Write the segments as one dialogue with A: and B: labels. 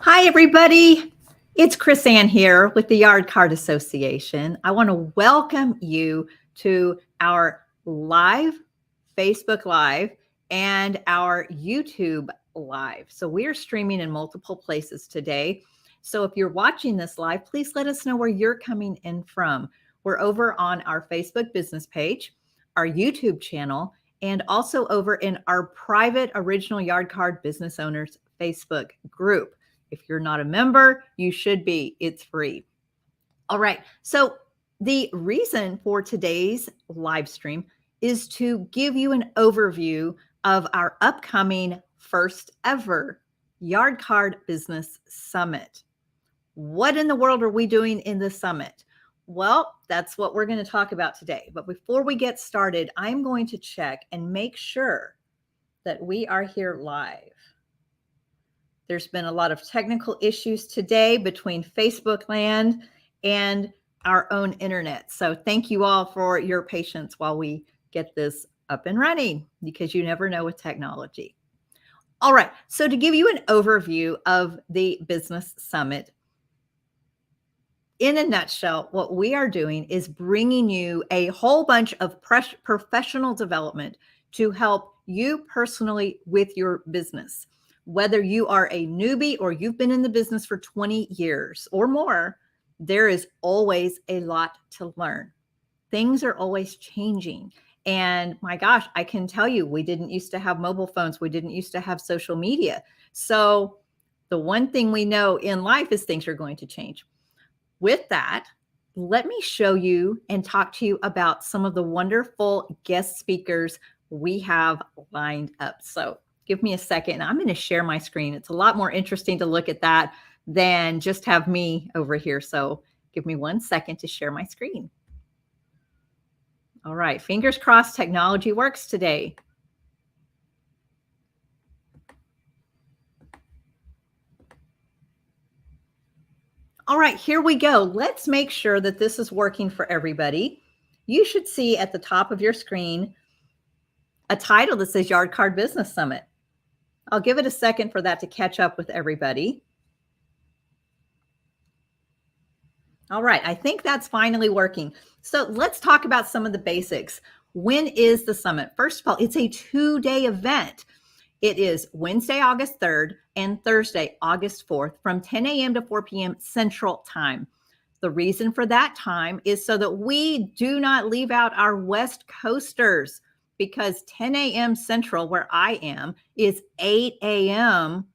A: Hi, everybody. It's Chris Ann here with the Yard Card Association. I want to welcome you to our live Facebook Live and our YouTube Live. So we are streaming in multiple places today. So if you're watching this live, please let us know where you're coming in from. We're over on our Facebook business page, our YouTube channel, and also over in our private Original Yard Card Business Owners Facebook group. If you're not a member, you should be. It's free. All right. So the reason for today's live stream is to give you an overview of our upcoming first ever Yard Card Business Summit. What in the world are we doing in the summit? Well, that's what we're going to talk about today. But before we get started, I'm going to check and make sure that we are here live. There's been a lot of technical issues today between Facebook land and our own internet. So thank you all for your patience while we get this up and running, because you never know with technology. All right. So to give you an overview of the Business Summit, in a nutshell, what we are doing is bringing you a whole bunch of professional development to help you personally with your business. Whether you are a newbie or you've been in the business for 20 years or more, there is always a lot to learn. Things are always changing. And my gosh, I can tell you, we didn't used to have mobile phones. We didn't used to have social media. So the one thing we know in life is things are going to change. With that, let me show you and talk to you about some of the wonderful guest speakers we have lined up. So give me a second. I'm going to share my screen. It's a lot more interesting to look at that than just have me over here. So give me 1 second to share my screen. All right. Fingers crossed technology works today. All right, here we go. Let's make sure that this is working for everybody. You should see at the top of your screen a title that says Yard Card Business Summit. I'll give it a second for that to catch up with everybody. All right, I think that's finally working. So let's talk about some of the basics. When is the summit? First of all, it's a 2-day event. It is Wednesday, August 3rd and Thursday, August 4th from 10 a.m. to 4 p.m. Central Time. The reason for that time is so that we do not leave out our West Coasters, because 10 a.m. Central, where I am, is 8 a.m.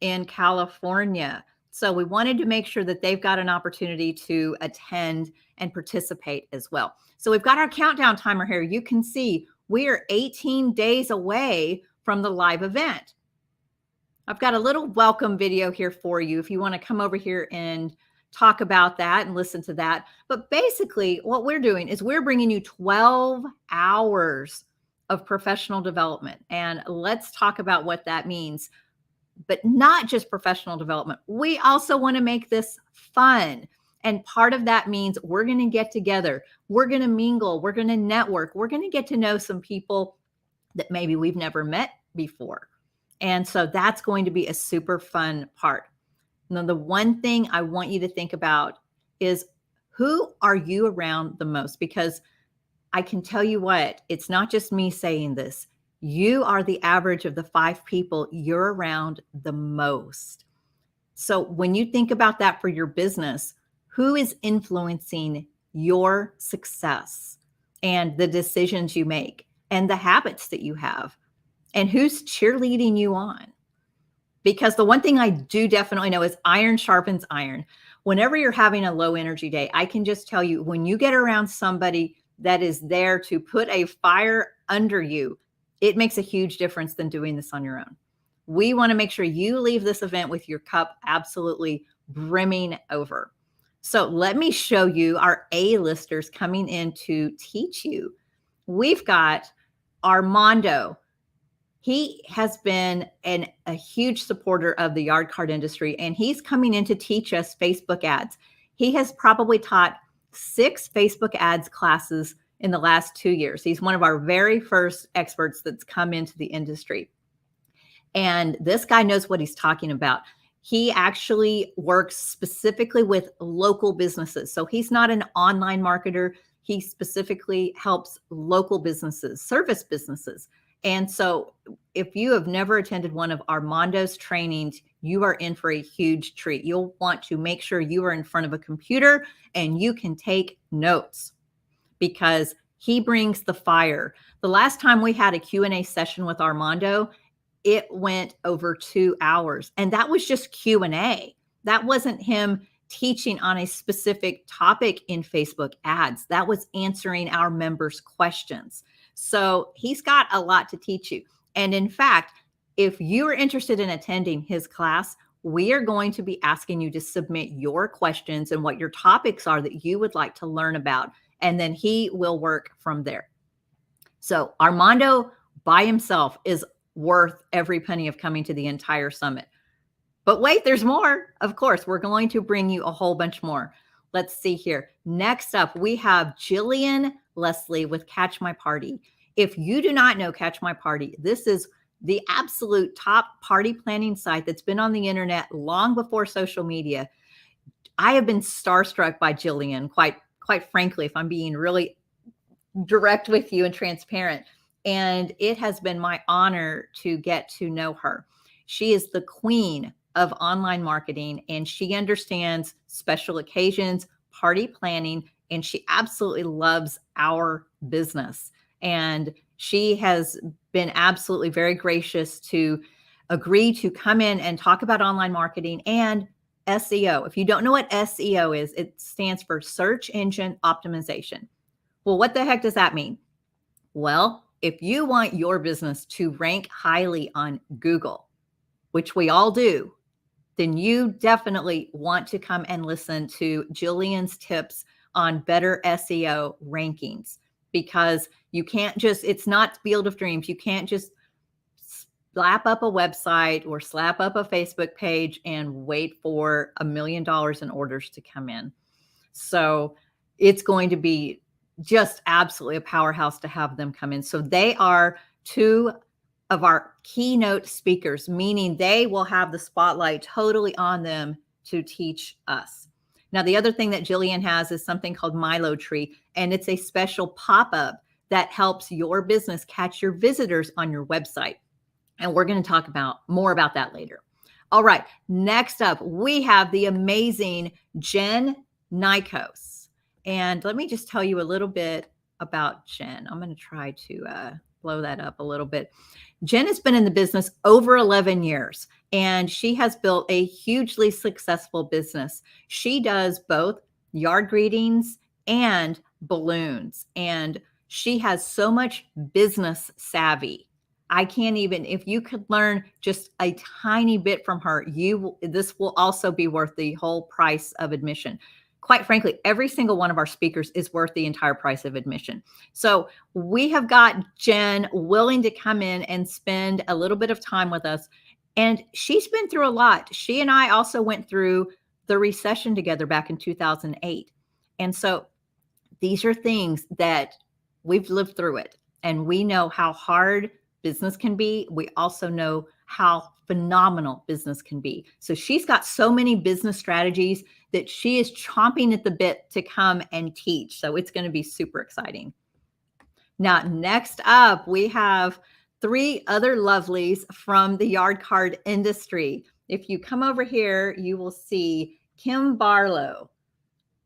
A: in California. So we wanted to make sure that they've got an opportunity to attend and participate as well. So we've got our countdown timer here. You can see we are 18 days away from the live event. I've got a little welcome video here for you if you want to come over here and talk about that and listen to that. But basically what we're doing is we're bringing you 12 hours of professional development. And let's talk about what that means. But not just professional development. We also want to make this fun. And part of that means we're going to get together. We're going to mingle. We're going to network. We're going to get to know some people that maybe we've never met before. And so that's going to be a super fun part. Now, the one thing I want you to think about is, who are you around the most? Because I can tell you what, it's not just me saying this. You are the average of the 5 people you're around the most. So when you think about that for your business, who is influencing your success and the decisions you make and the habits that you have, and who's cheerleading you on? Because the one thing I do definitely know is iron sharpens iron. Whenever you're having a low energy day, I can just tell you, when you get around somebody that is there to put a fire under you, it makes a huge difference than doing this on your own. We want to make sure you leave this event with your cup absolutely brimming over. So let me show you our A-listers coming in to teach you. We've got Armando. He has been a huge supporter of the yard card industry, and he's coming in to teach us Facebook ads. He has probably taught 6 Facebook ads classes in the last 2 years. He's one of our very first experts that's come into the industry. And this guy knows what he's talking about. He actually works specifically with local businesses. So he's not an online marketer. He specifically helps local businesses, service businesses. And so if you have never attended one of Armando's trainings, you are in for a huge treat. You'll want to make sure you are in front of a computer and you can take notes because he brings the fire. The last time we had a Q&A session with Armando, it went over 2 hours, and that was just Q&A. That wasn't him teaching on a specific topic in Facebook ads. That was answering our members' questions. So he's got a lot to teach you. And in fact, if you are interested in attending his class, we are going to be asking you to submit your questions and what your topics are that you would like to learn about. And then he will work from there. So Armando by himself is worth every penny of coming to the entire summit. But wait, there's more. Of course, we're going to bring you a whole bunch more. Let's see here. Next up, we have Jillian Leslie with Catch My Party. If you do not know Catch My Party, this is the absolute top party planning site that's been on the internet long before social media. I have been starstruck by Jillian, quite frankly, if I'm being really direct with you and transparent. And it has been my honor to get to know her. She is the queen of online marketing, and she understands special occasions, party planning, and she absolutely loves our business. And she has been absolutely very gracious to agree to come in and talk about online marketing and SEO. If you don't know what SEO is, it stands for search engine optimization. Well, what the heck does that mean? Well, if you want your business to rank highly on Google, which we all do, then you definitely want to come and listen to Jillian's tips on better SEO rankings, because you can't just, it's not Field of Dreams. You can't just slap up a website or slap up a Facebook page and wait for $1 million in orders to come in. So it's going to be just absolutely a powerhouse to have them come in. So they are two of our keynote speakers, meaning they will have the spotlight totally on them to teach us. Now, the other thing that Jillian has is something called Milo Tree, and it's a special pop-up that helps your business catch your visitors on your website. And we're going to talk more about that later. All right, next up, we have the amazing Jen Nikos. And let me just tell you a little bit about Jen. I'm going to try to blow that up a little bit. Jen has been in the business over 11 years, and she has built a hugely successful business. She does both yard greetings and balloons, and she has so much business savvy. I can't even, if you could learn just a tiny bit from her, this will also be worth the whole price of admission. Quite frankly, every single one of our speakers is worth the entire price of admission. So we have got Jen willing to come in and spend a little bit of time with us. And she's been through a lot. She and I also went through the recession together back in 2008. And so these are things that we've lived through it. And we know how hard business can be. We also know how phenomenal business can be. So she's got so many business strategies that she is chomping at the bit to come and teach. So it's going to be super exciting. Now, next up, we have 3 other lovelies from the yard card industry. If you come over here, you will see Kim Barlow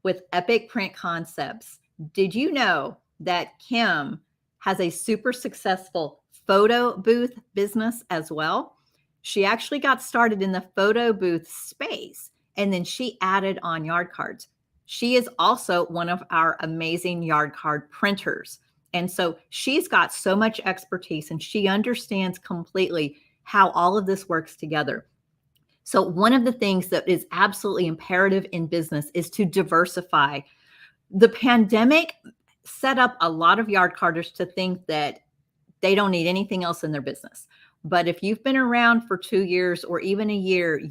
A: with Epic Print Concepts. Did you know that Kim has a super successful photo booth business as well? She actually got started in the photo booth space, and then she added on yard cards. She is also one of our amazing yard card printers. And so she's got so much expertise, and she understands completely how all of this works together. So one of the things that is absolutely imperative in business is to diversify. The pandemic set up a lot of yard carders to think that they don't need anything else in their business. But if you've been around for 2 years or even a year,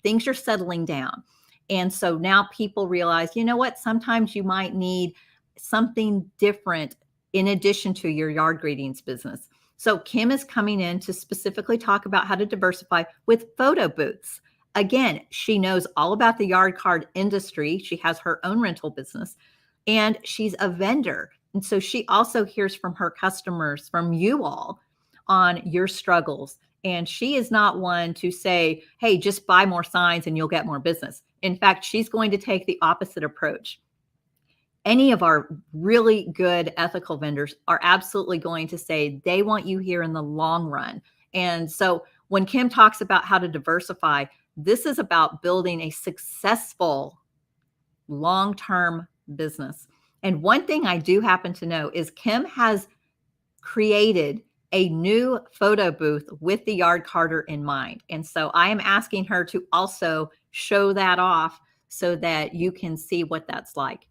A: things are settling down. And so now people realize, you know what, sometimes you might need something different in addition to your yard greetings business. So Kim is coming in to specifically talk about how to diversify with photo booths. Again, she knows all about the yard card industry. She has her own rental business and she's a vendor. And so she also hears from her customers, from you all, on your struggles. And she is not one to say, hey, just buy more signs and you'll get more business. In fact, she's going to take the opposite approach. Any of our really good ethical vendors are absolutely going to say they want you here in the long run. And so when Kim talks about how to diversify, this is about building a successful long-term business. And one thing I do happen to know is Kim has created a new photo booth with the yard carder in mind. And so I am asking her to also show that off so that you can see what that's like.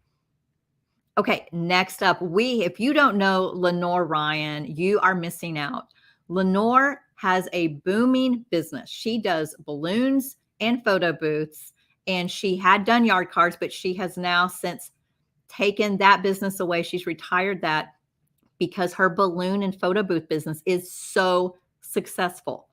A: Okay, next up, if you don't know Lenore Ryan, you are missing out. Lenore has a booming business. She does balloons and photo booths, and she had done yard cards, but she has now since taken that business away. She's retired that because her balloon and photo booth business is so successful.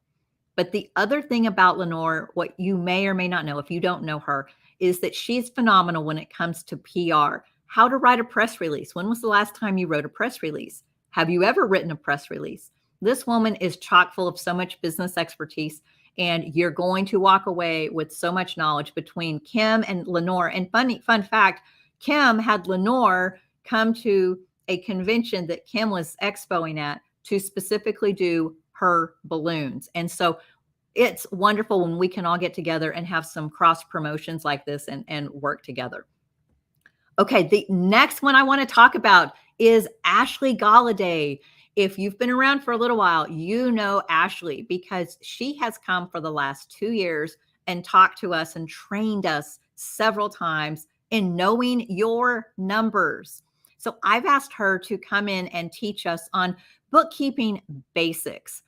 A: But the other thing about Lenore, what you may or may not know if you don't know her, is that she's phenomenal when it comes to PR. How to write a press release. When was the last time you wrote a press release? Have you ever written a press release? This woman is chock full of so much business expertise, and you're going to walk away with so much knowledge between Kim and Lenore. And fun fact, Kim had Lenore come to a convention that Kim was expoing at to specifically do her balloons. And so it's wonderful when we can all get together and have some cross promotions like this and work together. Okay, the next one I want to talk about is Ashley Galladay. If you've been around for a little while, you know Ashley because she has come for the last 2 years and talked to us and trained us several times in knowing your numbers. So I've asked her to come in and teach us on bookkeeping basics,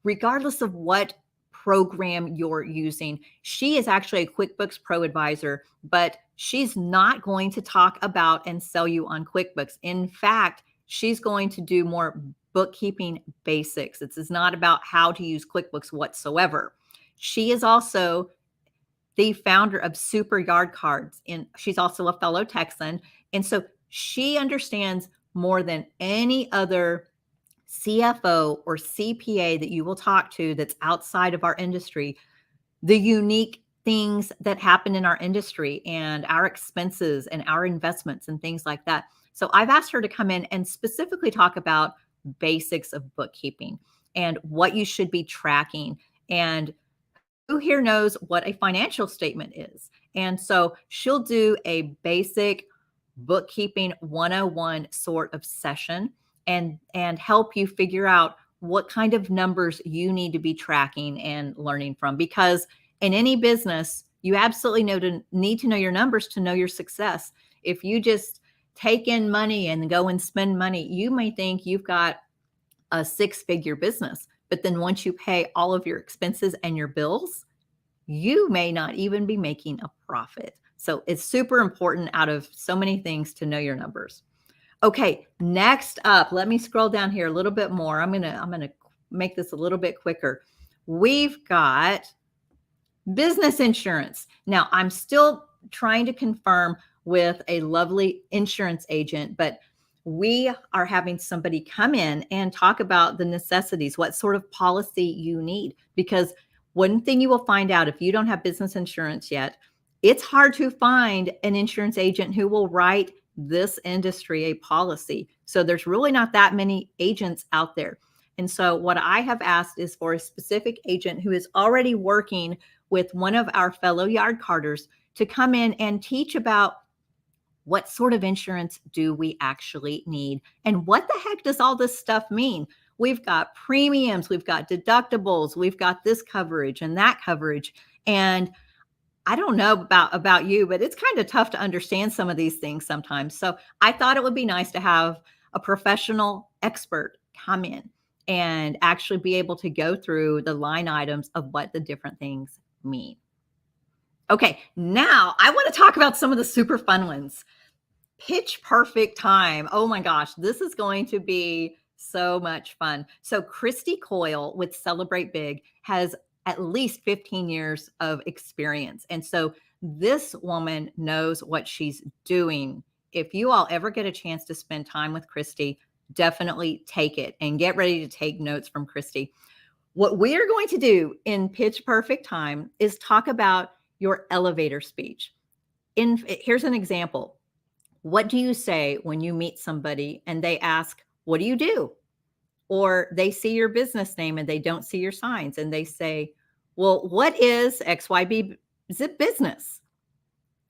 A: regardless of what program you're using. She is actually a QuickBooks Pro advisor, but she's not going to talk about and sell you on QuickBooks. In fact, she's going to do more bookkeeping basics. This is not about how to use QuickBooks whatsoever. She is also the founder of Super Yard Cards, and she's also a fellow Texan. And so she understands more than any other CFO or CPA that you will talk to that's outside of our industry, the unique things that happen in our industry and our expenses and our investments and things like that. So I've asked her to come in and specifically talk about basics of bookkeeping and what you should be tracking. And who here knows what a financial statement is? And so she'll do a basic bookkeeping 101 sort of session and help you figure out what kind of numbers you need to be tracking and learning from. Because in any business, you absolutely need to know your numbers to know your success. If you just take in money and go and spend money, you may think you've got a 6-figure business, but then once you pay all of your expenses and your bills, you may not even be making a profit. So it's super important out of so many things to know your numbers. Okay, next up, let me scroll down here a little bit more. I'm gonna make this a little bit quicker. We've got business insurance. Now, I'm still trying to confirm with a lovely insurance agent, but we are having somebody come in and talk about the necessities, what sort of policy you need. Because one thing you will find out if you don't have business insurance yet, it's hard to find an insurance agent who will write this industry a policy. So there's really not that many agents out there. And so what I have asked is for a specific agent who is already working with one of our fellow yard carders to come in and teach about what sort of insurance do we actually need and what the heck does all this stuff mean? We've got premiums, we've got deductibles, we've got this coverage and that coverage. And I don't know about you, but it's kind of tough to understand some of these things sometimes. So I thought it would be nice to have a professional expert come in and actually be able to go through the line items of what the different things mean. Okay, now I want to talk about some of the super fun ones. Pitch Perfect time. Oh my gosh, this is going to be so much fun. So Christy Coyle with Celebrate Big has at least 15 years of experience. And so this woman knows what she's doing. If you all ever get a chance to spend time with Christy, definitely take it and get ready to take notes from Christy. What we are going to do in Pitch Perfect Time is talk about your elevator speech. Here's an example. What do you say when you meet somebody and they ask, "What do you do?" Or they see your business name and they don't see your signs and they say, "Well, what is XYB Zip business?"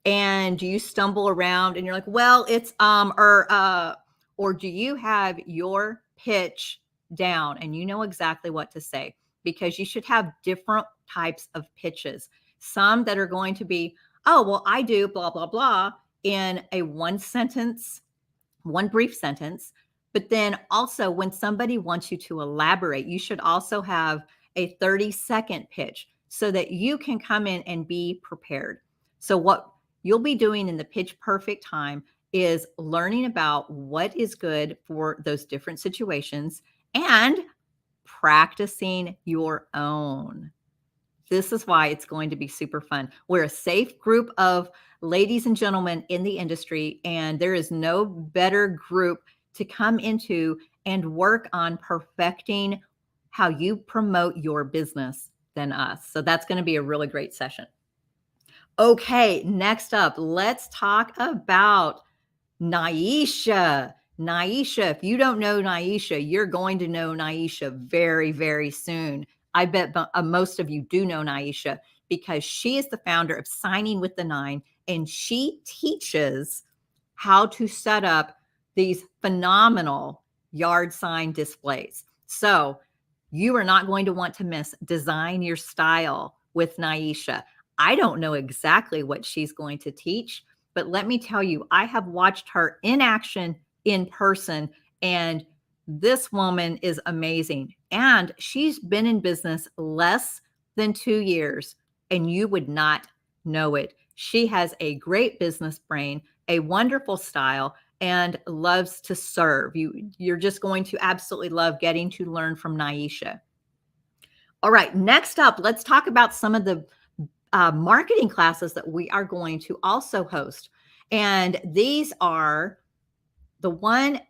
A: And you stumble around and you're like, "Well, it's or do you have your pitch down and you know exactly what to say?" Because you should have different types of pitches. Some that are going to be, "Oh, well, I do blah blah blah," in a one brief sentence. But then also when somebody wants you to elaborate, you should also have a 30-second pitch so that you can come in and be prepared. So what you'll be doing in the Pitch Perfect Time is learning about what is good for those different situations and practicing your own. This is why it's going to be super fun. We're a safe group of ladies and gentlemen in the industry, and there is no better group to come into and work on perfecting how you promote your business than us. So that's going to be a really great session. Okay, next up, let's talk about Nyesha. Nyesha, if you don't know Nyesha, you're going to know Nyesha very, very soon. I bet most of you do know Nyesha because she is the founder of Signing with the Nine, and she teaches how to set up these phenomenal yard sign displays. So you are not going to want to miss Design Your Style with Nyesha. I don't know exactly what she's going to teach, but let me tell you, I have watched her in action in person, and this woman is amazing. And she's been in business less than 2 years, and you would not know it. She has a great business brain, a wonderful style, and loves to serve. You're just going to absolutely love getting to learn from Nyesha. All right, next up, let's talk about some of the marketing classes that we are going to also host. And these are the one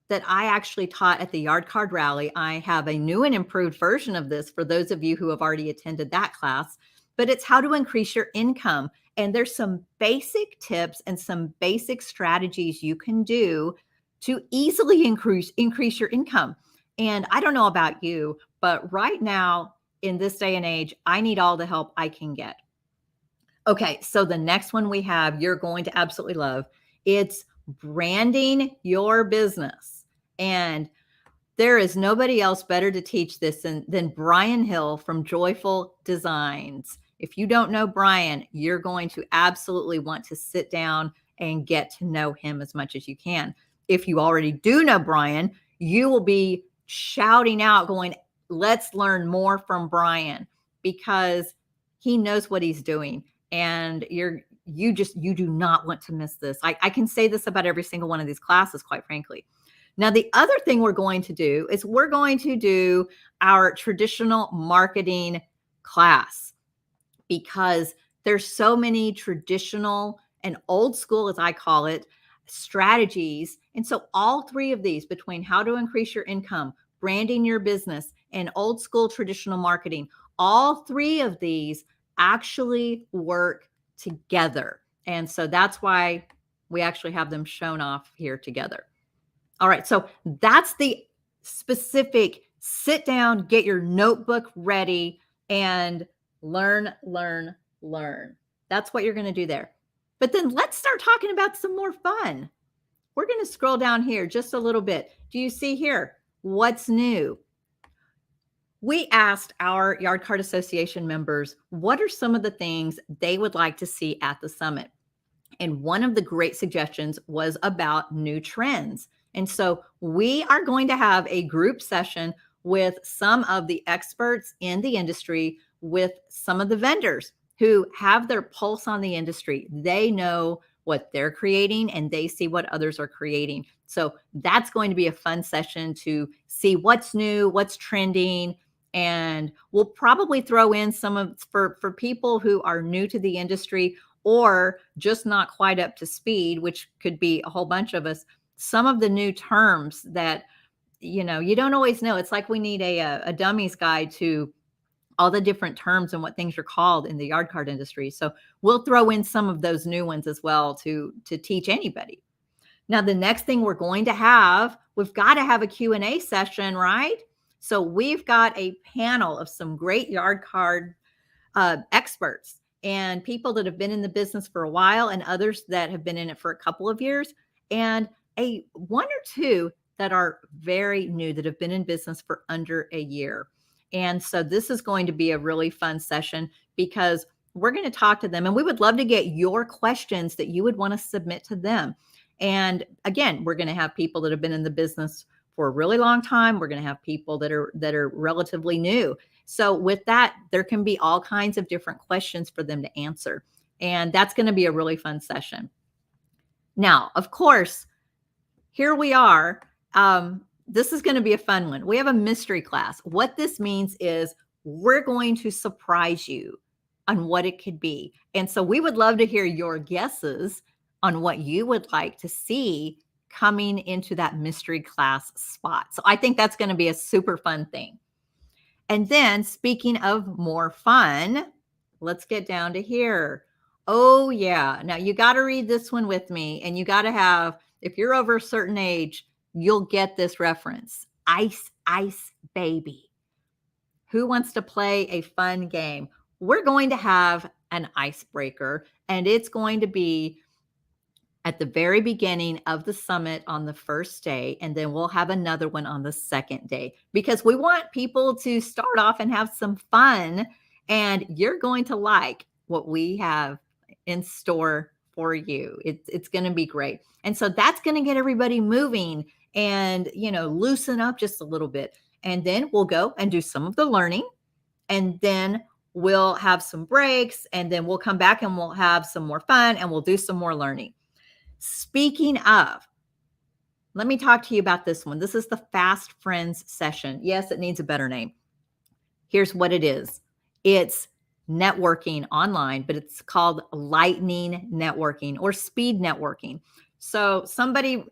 A: that I actually taught at the Yard Card Rally. I have a new and improved version of this for those of you who have already attended that class, but it's how to increase your income. And there's some basic tips and some basic strategies you can do to easily increase your income. And I don't know about you, but right now in this day and age, I need all the help I can get. Okay, so the next one we have, you're going to absolutely love. It's branding your business. And there is nobody else better to teach this than Brian Hill from Joyful Designs. If you don't know Brian, you're going to absolutely want to sit down and get to know him as much as you can. If you already do know Brian, you will be shouting out, going, "Let's learn more from Brian," because he knows what he's doing. And you do not want to miss this. I can say this about every single one of these classes, quite frankly. Now, the other thing we're going to do is we're going to do our traditional marketing class, because there's so many traditional and old school, as I call it, strategies. And so all three of these, between how to increase your income, branding your business, and old school traditional marketing, all three of these actually work together. And so that's why we actually have them shown off here together. All right, so that's the specific sit down, get your notebook ready, and learn. That's what you're going to do there. But then let's start talking about some more fun. We're going to scroll down here just a little bit. Do you see here? What's new? We asked our Yard Card Association members, what are some of the things they would like to see at the summit? And one of the great suggestions was about new trends. And so we are going to have a group session with some of the experts in the industry, with some of the vendors who have their pulse on the industry. They know what they're creating and they see what others are creating. So that's going to be a fun session to see what's new, what's trending, And we'll probably throw in some of for people who are new to the industry or just not quite up to speed, which could be a whole bunch of us, some of the new terms that you don't always know. It's like we need a dummies guide to all the different terms and what things are called in the yard card industry. So we'll throw in some of those new ones as well to teach anybody. Now, the next thing we're going to have, we've got to have a Q&A session, right? So we've got a panel of some great yard card experts and people that have been in the business for a while and others that have been in it for a couple of years, and a one or two that are very new that have been in business for under a year. And so this is going to be a really fun session because we're going to talk to them, and we would love to get your questions that you would want to submit to them. And again, we're going to have people that have been in the business for a really long time. We're going to have people that are relatively new. So with that, there can be all kinds of different questions for them to answer. And that's going to be a really fun session. Now, of course, here we are. This is going to be a fun one. We have a mystery class. What this means is we're going to surprise you on what it could be. And so we would love to hear your guesses on what you would like to see coming into that mystery class spot. So I think that's going to be a super fun thing. And then speaking of more fun, let's get down to here. Oh yeah. Now you got to read this one with me, and you got to have, if you're over a certain age, you'll get this reference. Ice, Ice Baby. Who wants to play a fun game? We're going to have an icebreaker, and it's going to be at the very beginning of the summit on the first day, and then we'll have another one on the second day because we want people to start off and have some fun, and you're going to like what we have in store for you. It's going to be great. And so that's going to get everybody moving and, loosen up just a little bit. And then we'll go and do some of the learning, and then we'll have some breaks, and then we'll come back and we'll have some more fun, and we'll do some more learning. Speaking of, let me talk to you about this one. This is the Fast Friends session. Yes, it needs a better name. Here's what it is. It's networking online, but it's called lightning networking or speed networking. So somebody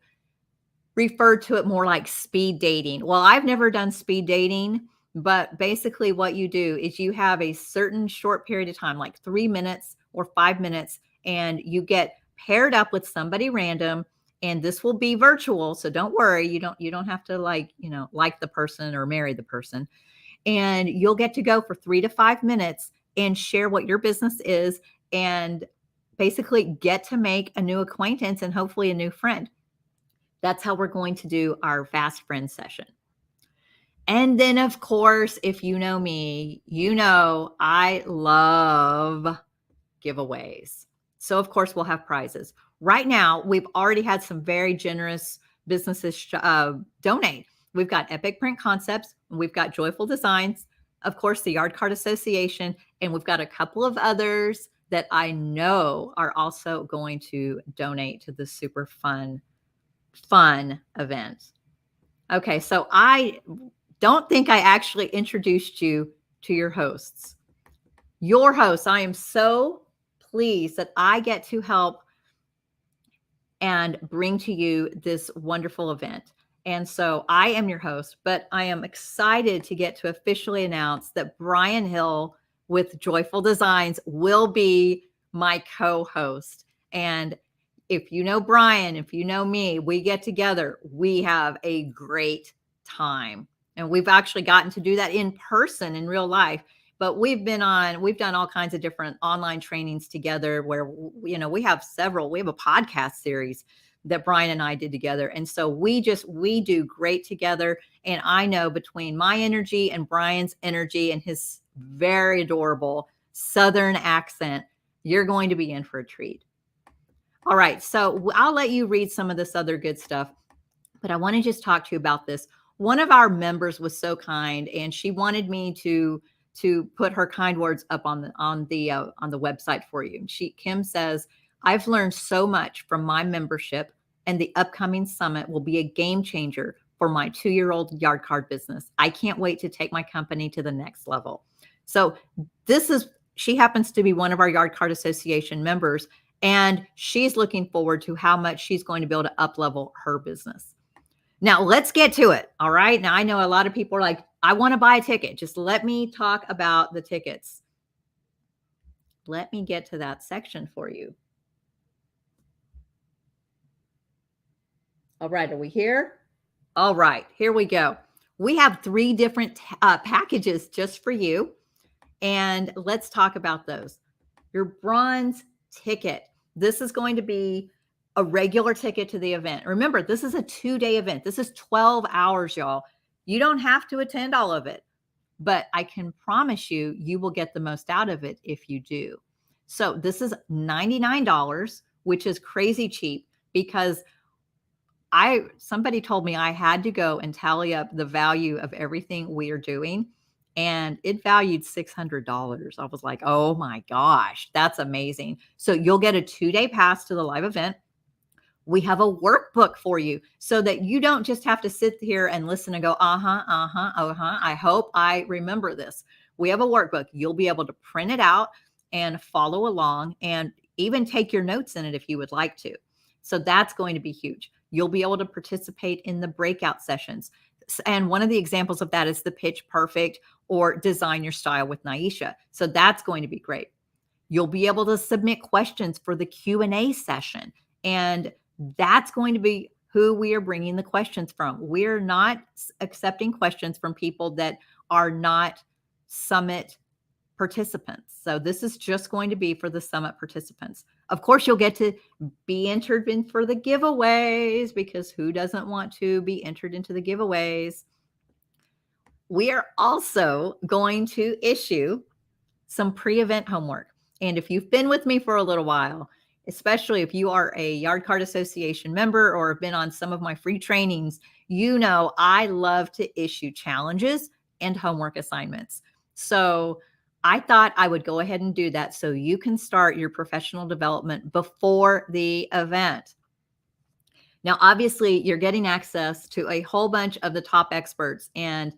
A: referred to it more like speed dating. Well, I've never done speed dating, but basically what you do is you have a certain short period of time, like 3 minutes or 5 minutes, and you get paired up with somebody random, and this will be virtual. So don't worry. You don't have to like the person or marry the person, and you'll get to go for 3 to 5 minutes and share what your business is and basically get to make a new acquaintance and hopefully a new friend. That's how we're going to do our Fast Friends session. And then, of course, if you know me, I love giveaways. So, of course, we'll have prizes. Right now, we've already had some very generous businesses donate. We've got Epic Print Concepts, we've got Joyful Designs, of course, the Yard Card Association, and we've got a couple of others that I know are also going to donate to this super fun event. Okay, so I don't think I actually introduced you to your hosts. Your hosts, I am so pleased that I get to help and bring to you this wonderful event. And so I am your host, but I am excited to get to officially announce that Brian Hill with Joyful Designs will be my co-host. And if you know Brian, if you know me, we get together, we have a great time. And we've actually gotten to do that in person in real life. But we've done all kinds of different online trainings together where, we have a podcast series that Brian and I did together. And so we do great together. And I know between my energy and Brian's energy and his very adorable Southern accent, you're going to be in for a treat. All right. So I'll let you read some of this other good stuff, but I want to just talk to you about this. One of our members was so kind, and she wanted me to put her kind words up on the website for you. Kim says, "I've learned so much from my membership, and the upcoming summit will be a game changer for my 2-year-old yard card business. I can't wait to take my company to the next level. So she happens to be one of our Yard Card Association members, and she's looking forward to how much she's going to be able to up-level her business. Now, let's get to it. All right. Now, I know a lot of people are like, I want to buy a ticket. Just let me talk about the tickets. Let me get to that section for you. All right. Are we here? All right. Here we go. We have 3 different packages just for you. And let's talk about those. Your bronze ticket. This is going to be a regular ticket to the event. Remember, this is a 2-day event. This is 12 hours, y'all. You don't have to attend all of it, but I can promise you, you will get the most out of it if you do. So this is $99, which is crazy cheap because somebody told me I had to go and tally up the value of everything we are doing, and it valued $600. I was like, oh my gosh, that's amazing. So you'll get a 2-day pass to the live event. We have a workbook for you so that you don't just have to sit here and listen and go, I hope I remember this. We have a workbook. You'll be able to print it out and follow along and even take your notes in it if you would like to. So that's going to be huge. You'll be able to participate in the breakout sessions. And one of the examples of that is the Pitch Perfect or Design Your Style with Nyesha. So that's going to be great. You'll be able to submit questions for the Q&A session. And that's going to be who we are bringing the questions from. We're not accepting questions from people that are not Summit participants. So this is just going to be for the Summit participants. Of course, you'll get to be entered in for the giveaways because who doesn't want to be entered into the giveaways? We are also going to issue some pre-event homework. And if you've been with me for a little while, especially if you are a Yard Card Association member or have been on some of my free trainings, you know I love to issue challenges and homework assignments. So I thought I would go ahead and do that so you can start your professional development before the event. Now, obviously, you're getting access to a whole bunch of the top experts, and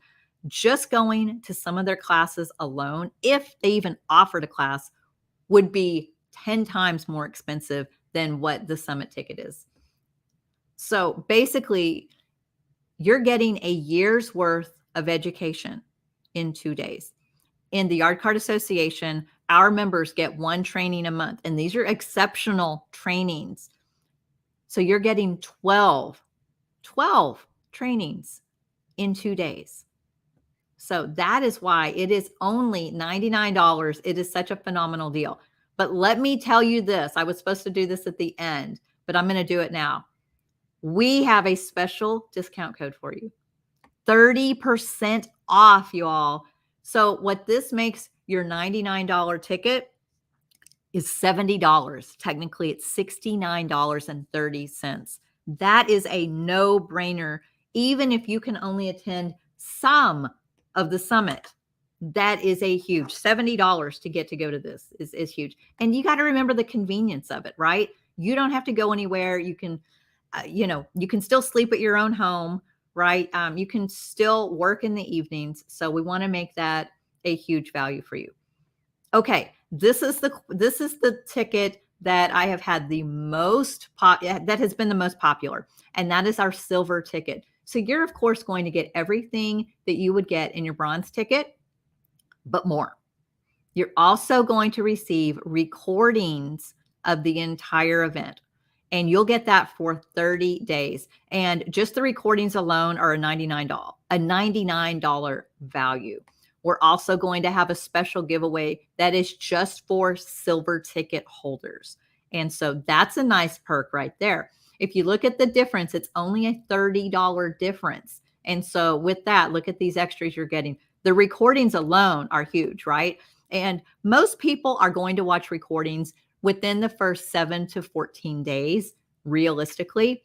A: just going to some of their classes alone, if they even offered a class, would be 10 times more expensive than what the Summit ticket is. So basically, you're getting a year's worth of education in 2 days. In the Yard Card Association, our members get 1 training a month, and these are exceptional trainings. So you're getting 12 trainings in 2 days. So that is why it is only $99. It is such a phenomenal deal. But let me tell you this. I was supposed to do this at the end, but I'm going to do it now. We have a special discount code for you. 30% off, y'all. So what this makes your $99 ticket is $70. Technically, it's $69.30. That is a no-brainer, even if you can only attend some of the summit. That is a huge $70 to go to this is huge. And you got to remember the convenience of it, right? You don't have to go anywhere. You can, you can still sleep at your own home, right? You can still work in the evenings. So we want to make that a huge value for you. Okay. This is the ticket that I have had the most that has been the most popular. And that is our silver ticket. So you're of course going to get everything that you would get in your bronze ticket, but more. You're also going to receive recordings of the entire event, and you'll get that for 30 days. And just the recordings alone are a $99 value. We're also going to have a special giveaway that is just for silver ticket holders. And so that's a nice perk right there. If you look at the difference, it's only a $30 difference. And so with that, look at these extras you're getting. The recordings alone are huge, right? And most people are going to watch recordings within the first 7 to 14 days, realistically.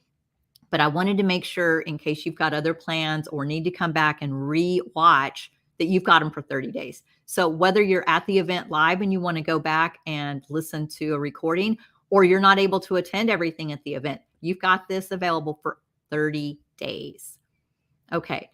A: But I wanted to make sure, in case you've got other plans or need to come back and re-watch, that you've got them for 30 days. So whether you're at the event live and you want to go back and listen to a recording, or you're not able to attend everything at the event, you've got this available for 30 days. Okay.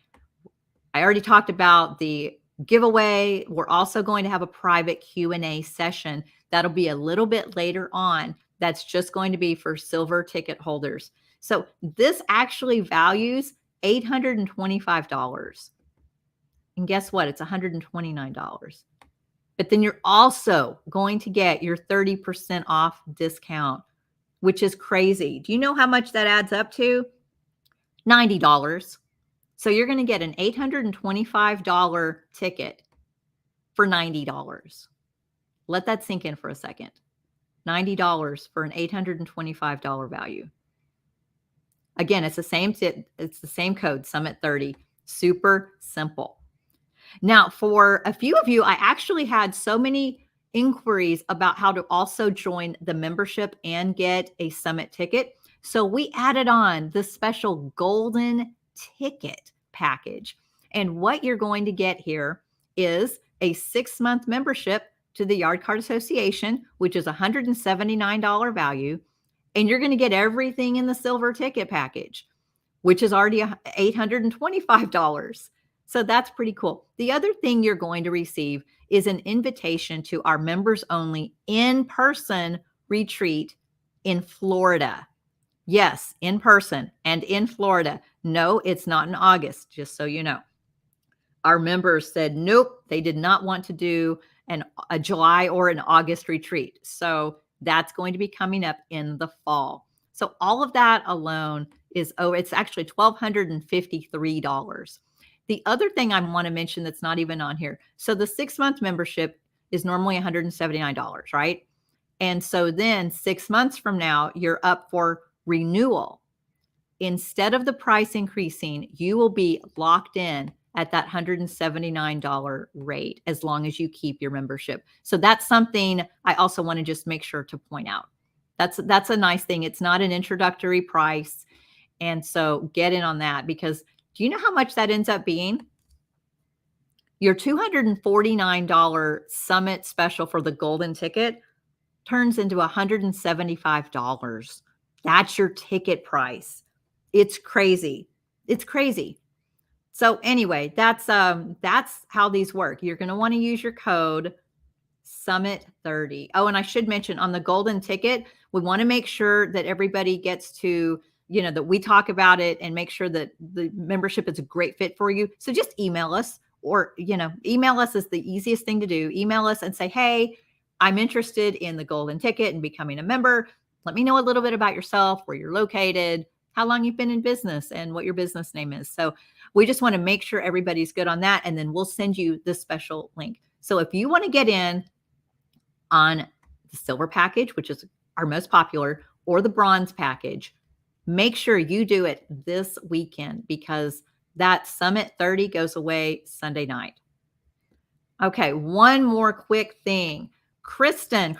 A: I already talked about the giveaway. We're also going to have a private Q&A session. That'll be a little bit later on. That's just going to be for silver ticket holders. So this actually values $825. And guess what? It's $129. But then you're also going to get your 30% off discount, which is crazy. Do you know how much that adds up to? $90. So you're going to get an $825 ticket for $90. Let that sink in for a second. $90 for an $825 value. Again, it's the same code, Summit 30. Super simple. Now, for a few of you, I actually had so many inquiries about how to also join the membership and get a Summit ticket. So we added on the special golden ticket package. And what you're going to get here is a 6-month membership to the Yard Card Association, which is $179 value. And you're going to get everything in the silver ticket package, which is already $825. So that's pretty cool. The other thing you're going to receive is an invitation to our members only in-person retreat in Florida. Yes, in person and in Florida. No, it's not in August, just so you know. Our members said, nope, they did not want to do a July or an August retreat. So that's going to be coming up in the fall. So all of that alone is, it's actually $1,253. The other thing I want to mention that's not even on here. So the 6-month membership is normally $179, right? And so then 6 months from now, you're up for renewal. Instead of the price increasing, you will be locked in at that $179 rate as long as you keep your membership. So that's something I also want to just make sure to point out. That's a nice thing. It's not an introductory price. And so get in on that, because do you know how much that ends up being? Your $249 Summit special for the golden ticket turns into $175. That's your ticket price. It's crazy. It's crazy. So anyway, that's how these work. You're going to want to use your code Summit30. Oh, and I should mention on the golden ticket, we want to make sure that everybody gets to, that we talk about it and make sure that the membership is a great fit for you. So just email us, or, email us is the easiest thing to do. Email us and say, hey, I'm interested in the golden ticket and becoming a member. Let me know a little bit about yourself, where you're located, how long you've been in business, and what your business name is. So we just want to make sure everybody's good on that. And then we'll send you this special link. So if you want to get in on the silver package, which is our most popular, or the bronze package, make sure you do it this weekend, because that Summit 30 goes away Sunday night. Okay, one more quick thing. Kristen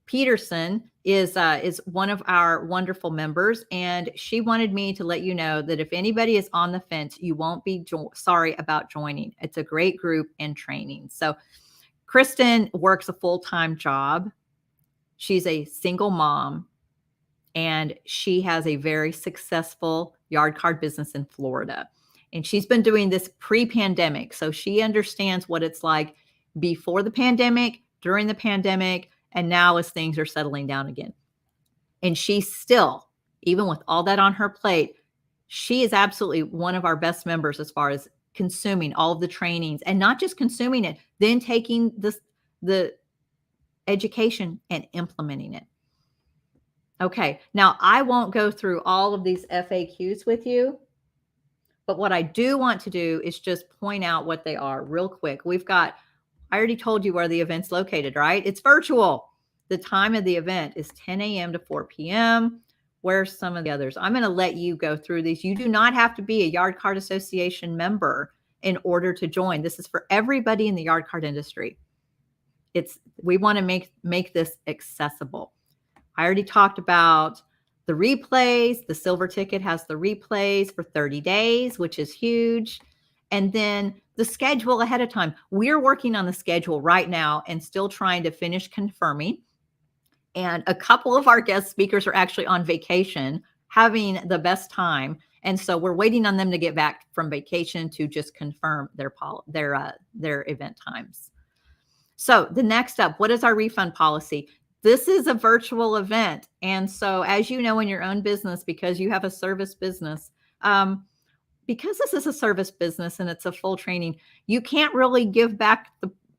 A: Peterson is one of our wonderful members, and she wanted me to let you know that if anybody is on the fence, you won't be sorry about joining. It's a great group and training. So Kristen works a full-time job. She's a single mom, and she has a very successful yard card business in Florida. And she's been doing this pre-pandemic. So she understands what it's like before the pandemic, during the pandemic, and now as things are settling down again. And she still, even with all that on her plate, she is absolutely one of our best members as far as consuming all of the trainings, and not just consuming it, then taking the education and implementing it. Okay, now I won't go through all of these FAQs with you, but what I do want to do is just point out what they are real quick. I already told you where the event's located, right? It's virtual. The time of the event is 10 a.m. to 4 p.m. Where's some of the others? I'm going to let you go through these. You do not have to be a Yard Card Association member in order to join. This is for everybody in the yard card industry. We want to make this accessible. I already talked about the replays. The silver ticket has the replays for 30 days, which is huge. And then the schedule ahead of time. We're working on the schedule right now and still trying to finish confirming. And a couple of our guest speakers are actually on vacation, having the best time. And so we're waiting on them to get back from vacation to just confirm their event times. So the next up, what is our refund policy? This is a virtual event. And so as you know, in your own business, because you have a service business, because this is a service business and it's a full training, you can't really give back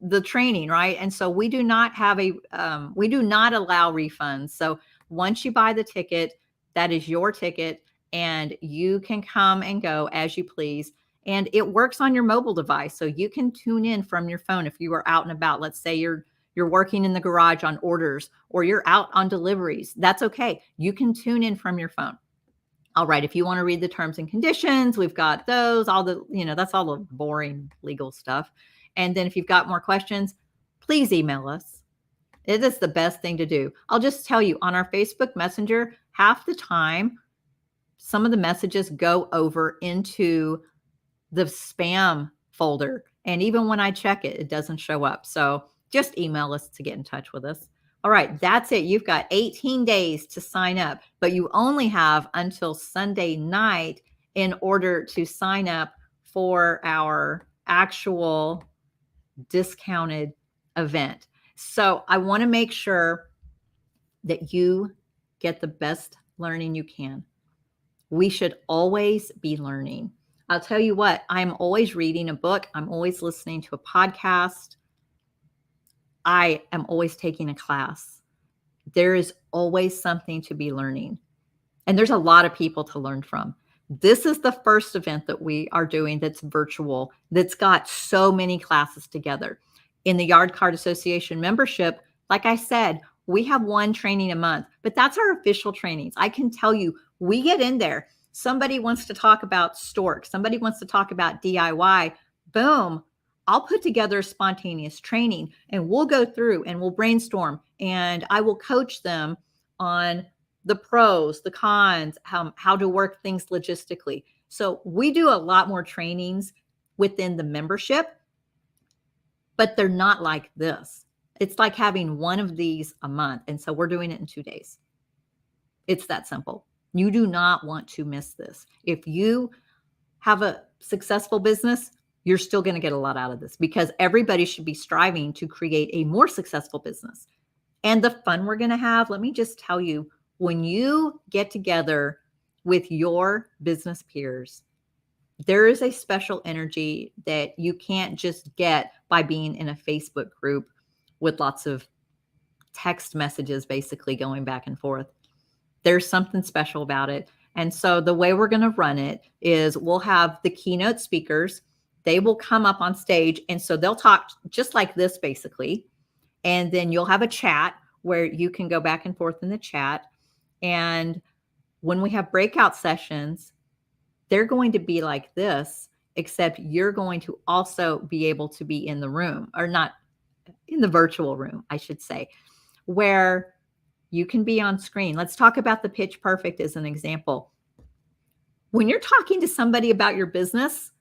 A: the training, right? And so we do not allow refunds. So once you buy the ticket, that is your ticket, and you can come and go as you please. And it works on your mobile device. So you can tune in from your phone if you are out and about. Let's say you're working in the garage on orders, or you're out on deliveries. That's okay. You can tune in from your phone. All right. If you want to read the terms and conditions, we've got those, that's all the boring legal stuff. And then if you've got more questions, please email us. It is the best thing to do. I'll just tell you, on our Facebook Messenger, half the time, some of the messages go over into the spam folder. And even when I check it, it doesn't show up. So just email us to get in touch with us. All right, that's it. You've got 18 days to sign up, but you only have until Sunday night in order to sign up for our actual discounted event. So I want to make sure that you get the best learning you can. We should always be learning. I'll tell you what, I'm always reading a book. I'm always listening to a podcast. I am always taking a class. There is always something to be learning. And there's a lot of people to learn from. This is the first event that we are doing that's virtual, that's got so many classes together. In the Yard Card Association membership, like I said, we have one training a month, but that's our official trainings. I can tell you, we get in there. Somebody wants to talk about Stork. Somebody wants to talk about DIY. Boom. I'll put together a spontaneous training, and we'll go through and we'll brainstorm, and I will coach them on the pros, the cons, how to work things logistically. So we do a lot more trainings within the membership, but they're not like this. It's like having one of these a month. And so we're doing it in 2 days. It's that simple. You do not want to miss this. If you have a successful business, you're still going to get a lot out of this, because everybody should be striving to create a more successful business. And the fun we're going to have, let me just tell you, when you get together with your business peers, there is a special energy that you can't just get by being in a Facebook group with lots of text messages basically going back and forth. There's something special about it. And so the way we're going to run it is we'll have the keynote speakers. They will come up on stage. And so they'll talk just like this, basically. And then you'll have a chat where you can go back and forth in the chat. And when we have breakout sessions, they're going to be like this, except you're going to also be able to be in the room, or not in the virtual room, I should say, where you can be on screen. Let's talk about the Pitch Perfect as an example. When you're talking to somebody about your business,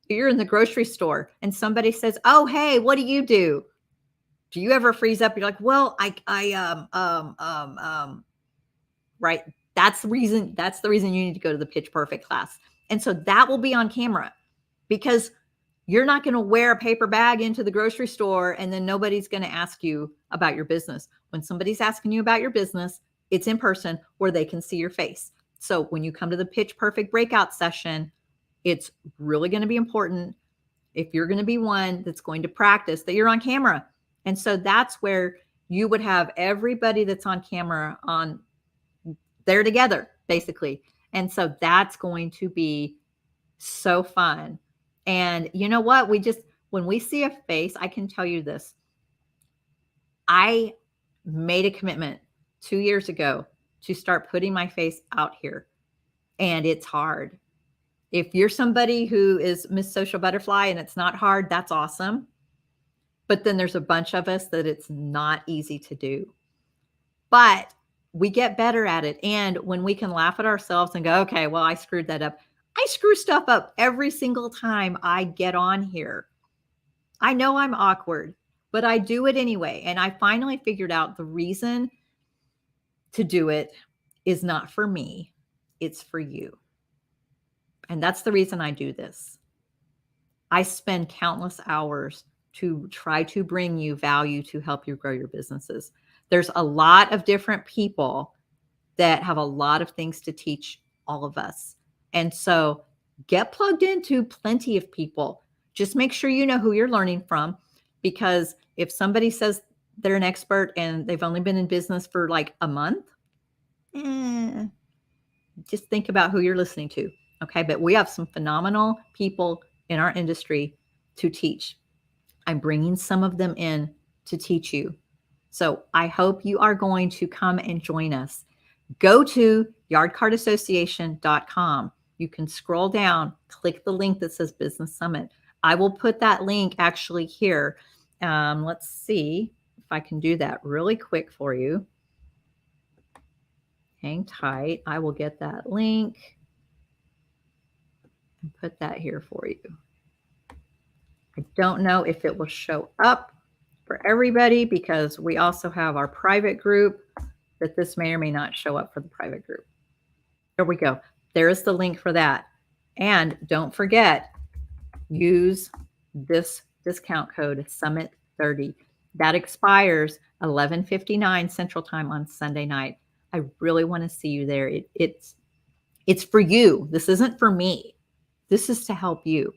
A: you're in the grocery store and somebody says, "Oh, hey, what do you do?" Do you ever freeze up? You're like, "Well, right." That's the reason you need to go to the Pitch Perfect class. And so that will be on camera, because you're not going to wear a paper bag into the grocery store and then nobody's going to ask you about your business. When somebody's asking you about your business, it's in person where they can see your face. So when you come to the Pitch Perfect breakout session, it's really going to be important, if you're going to be one that's going to practice, that you're on camera. And so that's where you would have everybody that's on camera on there together, basically. And so that's going to be so fun. And you know what? When we see a face, I can tell you this. I made a commitment 2 years ago to start putting my face out here. And it's hard. If you're somebody who is Miss Social Butterfly and it's not hard, that's awesome. But then there's a bunch of us that it's not easy to do. But we get better at it. And when we can laugh at ourselves and go, okay, well, I screwed that up. I screw stuff up every single time I get on here. I know I'm awkward, but I do it anyway. And I finally figured out the reason to do it is not for me. It's for you. And that's the reason I do this. I spend countless hours to try to bring you value to help you grow your businesses. There's a lot of different people that have a lot of things to teach all of us. And so get plugged into plenty of people. Just make sure you know who you're learning from, because if somebody says they're an expert and they've only been in business for like a month, just think about who you're listening to. Okay. But we have some phenomenal people in our industry to teach. I'm bringing some of them in to teach you. So I hope you are going to come and join us. Go to yardcardassociation.com. You can scroll down, click the link that says Business Summit. I will put that link actually here. Let's see if I can do that really quick for you. Hang tight. I will get that link and put that here for you. I don't know if it will show up for everybody, because we also have our private group, that this may or may not show up for the private group. There we go. There's the link for that. And don't forget, use this discount code SUMMIT30. That expires 11:59 Central Time on Sunday night. I really want to see you there. It's for you. This isn't for me. This is to help you.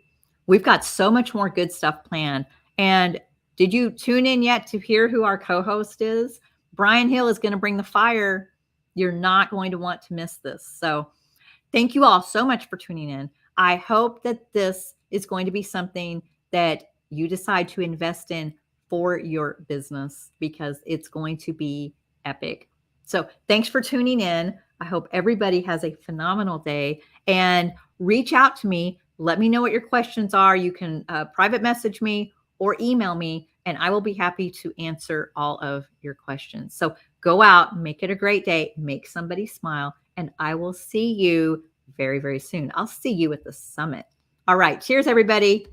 A: We've got so much more good stuff planned. And did you tune in yet to hear who our co-host is? Brian Hill is going to bring the fire. You're not going to want to miss this. So thank you all so much for tuning in. I hope that this is going to be something that you decide to invest in for your business, because it's going to be epic. So thanks for tuning in. I hope everybody has a phenomenal day, and reach out to me. Let me know what your questions are. You can private message me or email me, and I will be happy to answer all of your questions. So go out, make it a great day, make somebody smile, and I will see you very, very soon. I'll see you at the summit. All right. Cheers, everybody.